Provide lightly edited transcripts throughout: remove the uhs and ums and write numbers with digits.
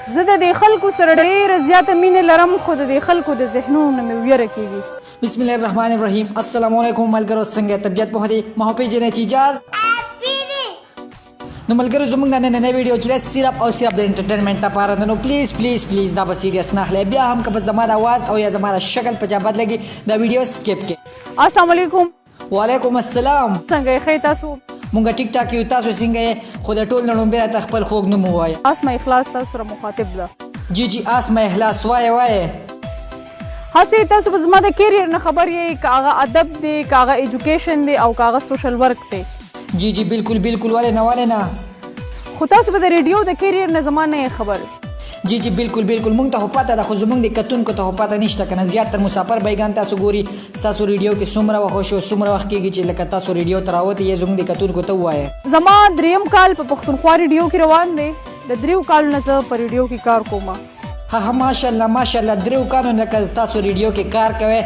زه د دې خلکو سره ډېره زیاته مینه لرم خو د دې خلکو د ذهنونو نه مې ویره کېږي. بسم الله الرحمن الرحیم. السلام علیکم ملګرو، څنګه طبیعت مو ښه دی؟ ما پیژنئ چې اجاز نو ملګرو زموږ د نننۍ ویډیو چې ده صرف او صرف د انټرټینمنټ لپاره ده. نو پلیز پلیز پلیز دا به سیریس نه اخلئ. بیا هم که په زما د اواز او یا زما د شکل په چا بد لګي دا ویډیو سکیپ کړئ. السلام علیکم. وعلیکم السلام. څنګه یې ښه تاسو؟ مونږ ټیک ټاک یو، تاسو څنګه یې؟ خو د ټول نه لومبې راته خپل خوږ نوم ووایه. اسمه اخلاص تاسو سره مخاطب ده. جی جی اسمه اخلاص وایه وایه. هسې تاسو به زما د کیریر نه خبر یې که هغه ادب دی که هغه ایجوکیشن دی او که هغه سوشل ورک دی. جی جی بالکل بالکل، ولې نه ولې نه. خو تاسو به د ریډیو د کیریر نه زما نه یې خبر. جی جی بالکل بالکل، مونږ ته خو پته ده خو زموږ د کتونکو ته خو پته نشته که نه. زیاتر مسافر بیګان تاسو ګوري ستاسو ریډیو کې څومره وخت شو څومره وخت کېږي چې لکه تاسو ریډیو ته راوتې یې زموږ د کتونکو ته ووایه. زما دریم کال په پښتونخوا ریډیو کې روان دی. د 3 کالو نه زه په ریډیو کې کار کوم. ها ماشاءالله ماشاءالله، 3 کالو نه که تاسو ریډیو کې کار کوئ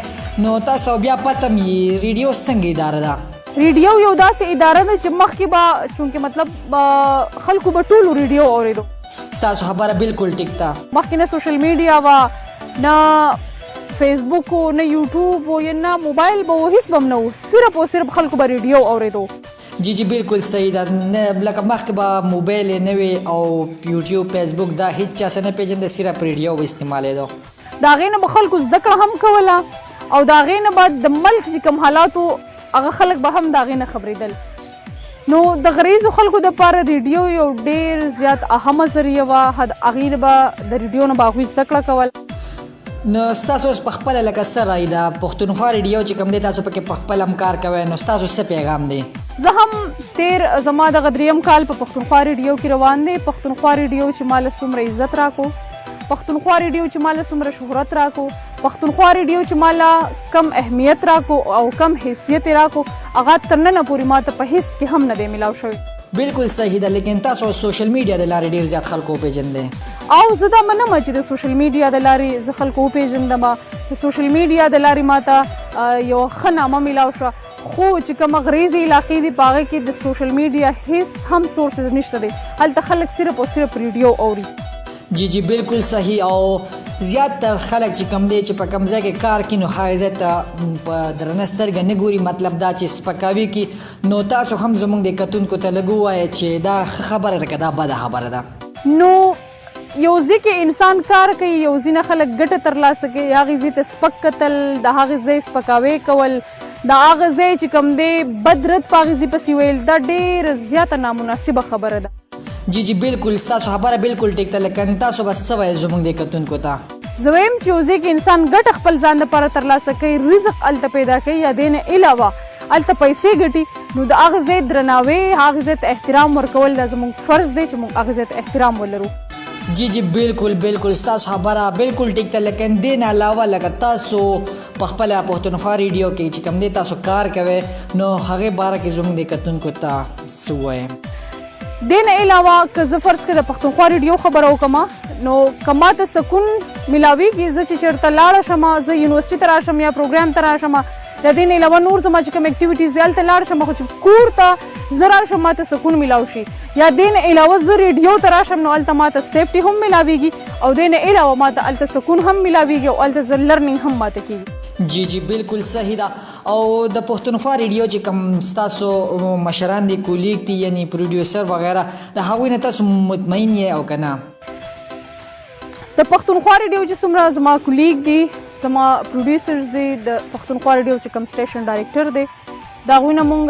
نو تاسو بیا پته مې ریډیو څنګه اداره ده؟ ریډیو یو داسې اداره ده چې مخکې به چونکې مطلب خلکو به ټولو ریډیو اورېدو. ستاسو خبره بالکل ټیک ده. مخکې نه سوشل میډیا وه، نه فیسبوک و، نه یوټیوب و، یا نه موبایل به و، هېڅ به هم نه و. صرف او صرف خلکو به ریډیو اورېدو. جی جی بالکل صحیح ده. لکه مخکې به موبایل نه وي او یوټیوب فیسبوک دا هېڅ چا څه نه پېژنده، صرف ریډیو به استعمالېدو. د هغې نه به خلکو زده کړه هم کوله او د هغې نه به د ملک چې کوم حالاتو هغه خلک به هم د هغې نه خبرېدل. نو د غریزو خلکو دپاره ریډیو یو ډېر زیات اهمه ذریعه وه. هغې نه به د ریډیو نه به هغوی زده کړه کول. نو ستاسو اوس په خپله لکه څه رایې ده پښتونخوا ریډیو چې کوم دی تاسو پکې په خپل هم کار کوئ نو ستاسو څه پیغام دی؟ زه هم زما دغه 3 کال په پښتونخوا ریډیو کې روان دی. پښتونخوا ریډیو چې ماله څومره عزت راکو، پښتونخوا ریډیو چې ماله څومره شهرت راکو، پښتونخوا ریډیو چې ماله کم اهمیت راکو او کم حیثیت راکو، هغه تر ننه پورې ماته په هیڅ کې هم نه دی میلاو شوی. بالکل صحیح ده. لیکن تاسو سوشل میډیا د لارې ډېر زیات خلکو وپېژندئ. او زه دا منم چې د سوشل میډیا د لارې زه خلکو وپېژندم. د سوشل میډیا د لارې ماته یو ښه نامه میلاو شوه. خو چې کومه غریزي علاقې دي په هغې کې د سوشل میډیا هیڅ هم سورسز نشته دی. هلته خلک صرف او صرف ریډیو اوري. جی جی بالکل صحیح. او زیاتر خلک چې کوم دی چې په کوم ځای کې کار کوي نو هغه ځای ته په درنه سترګه نه ګوري. مطلب دا چې سپکاوي کوي. نو تاسو هم زموږ د کتونکو ته لږ ووایه چې دا ښه خبره ده که دا بده خبره ده. نو یو ځای کې انسان کار کوي، یو ځینې خلک ګټه ترلاسه کوي، هغې ځای ته سپک کتل، د هغې ځای سپکاوی کول، د هغه ځای چې کوم دی بد رد په هغې ځای پسې ویل، دا ډېره زیاته نامناسبه خبره ده. جی جی بالکل ستاسو خبره بالکل ټیک ده. لیکن تاسو به څه وایئ زموږ د کتونکو ته؟ زه وایم چې یو ځای کې انسان ګټه خپل ځان دپاره ترلاسه کوي، رزق هلته پیدا کوي، یا دې نه علاوه هلته پیسې ګټي، نو د هغه ځای درناوی، هغه ځای ته احترام ورکول دا زموږ فرض دی چې موږ هغه ځای ته احترام ولرو. جی جی بالکل بالکل ستاسو خبره بالکل ټیک ده. لیکن دې نه علاوه لکه تاسو په خپله پښتونخوا ریډیو کې چې کوم دی تاسو کار کوئ نو هغې باره کې زموږ د کتونکو ته څه ووایم؟ دې نه علاوه که زه فرض کړه د پښتونخوا ریډیو خبره وکړم نو که ماته سکون میلاویږي، زه چې چېرته لاړه شم، زه یونیورسټي ته راشم یا پروګرام ته راشم، د دې نه علاوه نور زما چې کوم اکټیویټیز دي هلته لاړ شم، خو چې کور ته زه راشم ماته سکون میلاو شي. یا دې نه علاوه زه ریډیو ته راشم نو هلته ماته سیفټي هم میلاویږي او دې نه علاوه ماته هلته سکون هم میلاویږي او هلته زه لرنینګ هم ماته کېږي. جی جی بالکل صحیح ده. او د پښتونخوا ریډیو چې کوم ستاسو مشران دي، کولیګ دي، یعنی پروډیوسر وغیره، د هغوی نه تاسو مطمئن یې او که نه؟ د پښتونخوا ریډیو چې څومره زما کولیګ دي، زما پروډیوسرز دي، د پښتونخوا ریډیو چې کوم سټیشن ډایرکټر دی، د هغوی نه مونږ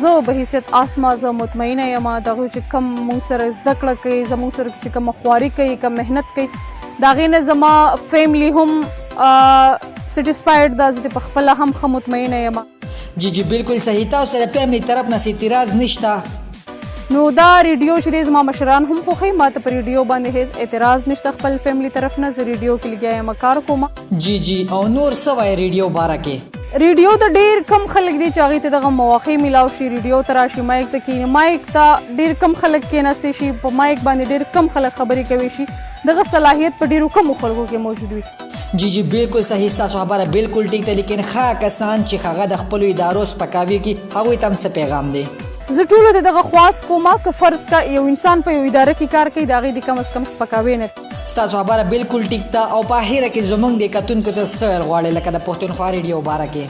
زه به حیثیت اسمه زه مطمئنه یم. د هغوی چې کوم مونږ سره زده کړه کوي، زموږ سره چې کوم خواري کوي، کوم محنت کوي، د هغې نه زما فیملی هم سټیسفاید ده. زه په خپله هم ښه مطمئنه یم. جی جی بالکل صحیح. تاسو ته د فیملی طرف نه اعتراض نشته؟ نو دا ریډیو چې دی زما مشران هم خوښوي، ما ته په ریډیو باندې هیڅ اعتراض نشته خپل فیملی طرف نه. زه ریډیو کې لګیا یم، کار کوم. جی جی. او نور څه وایي ریډیو باره کې؟ ریډیو ته ډېر کم خلک دي چې هغې ته دغه مواقع میلاو شي، ریډیو ته راشي، مایک ته کښېني. مایک ته ډېر کم خلک کښېناستی شي، په مایک باندې ډېر کم خلک خبرې کوي شي. دغه صلاحیت په ډېرو کمو خلکو کې موجود وي. جی جی بالکل صحیح. ستاسو خبره بالکل ټیک ده. لیکن ښه کسان چې هغه د خپلو ادارو سپکاوي کوي هغوی ته هم څه پیغام دی؟ زه ټولو ته دغه خواست کوم که فرض که یو انسان په یو اداره کې کار کوي د هغې د کم از کم سپکاوی نه ستاسو خبره بالکل ټیک ده او په اخره کې زمونږ د کتونکو ته څه ویل غواړئ لکه د پښتونخوا ریډیو باره کې؟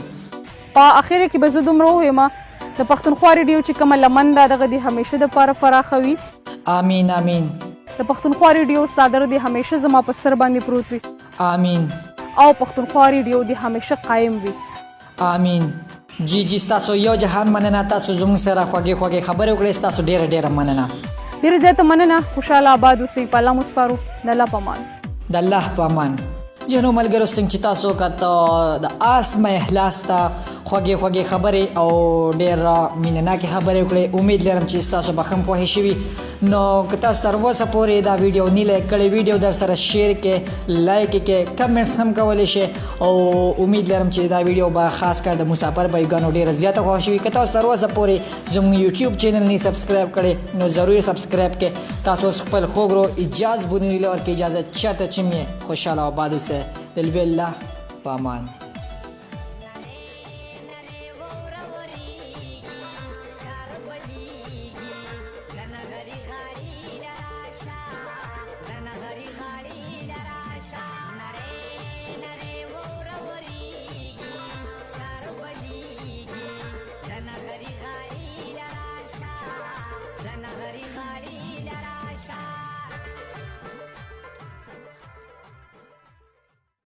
په اخره کې به زه دومره ووایم د پښتونخوا ریډیو چې کومه لمن ده دغه د همیشه دپاره پراخه وي. آمین آمین. د پښتونخوا ریډیو صادر د همیشه زما په سر باندې پروت وي. آمین. او پښتونخوا ریډیو د همیشه قایم وي. آمین. جی ستاسو یو جهان مننه، تاسو زموږ سره خوږې خوږې خبرې وکړې، ستاسو ډیره ډیره مننه. ډیره زیاته مننه. خوشحاله آباد اوسئ. په الله مو سپارو. د الله په امان. د الله په امان. جنو ملګرو څنګه چې تاسو کته د آسمه احلاس ته خوږې خوږې خبرې او ډېر مینناکې خبرې وکړې، امید لرم چې تاسو به هم پوهې شوي. نو که تاسو تر اوسه پورې دا ویډیو نه لایک کړی، ویډیو در سره شیر کې، لایک کې، کمنټس هم کولی شئ او امید لرم چې دا ویډیو به خاص کر د مسافر بایګانو ډېره زیاته خوښ شوي. که تاسو تر اوسه پورې زموږ یوټیوب چینل نه سبسکرایب کړی نو ضرور سبسکرایب کړئ. تاسو اوس خپل خوږ رو اجازه بونیله ورکې اجازه چېرته چې مې خوشحاله آباد اوسئ. د لوی الله په امان.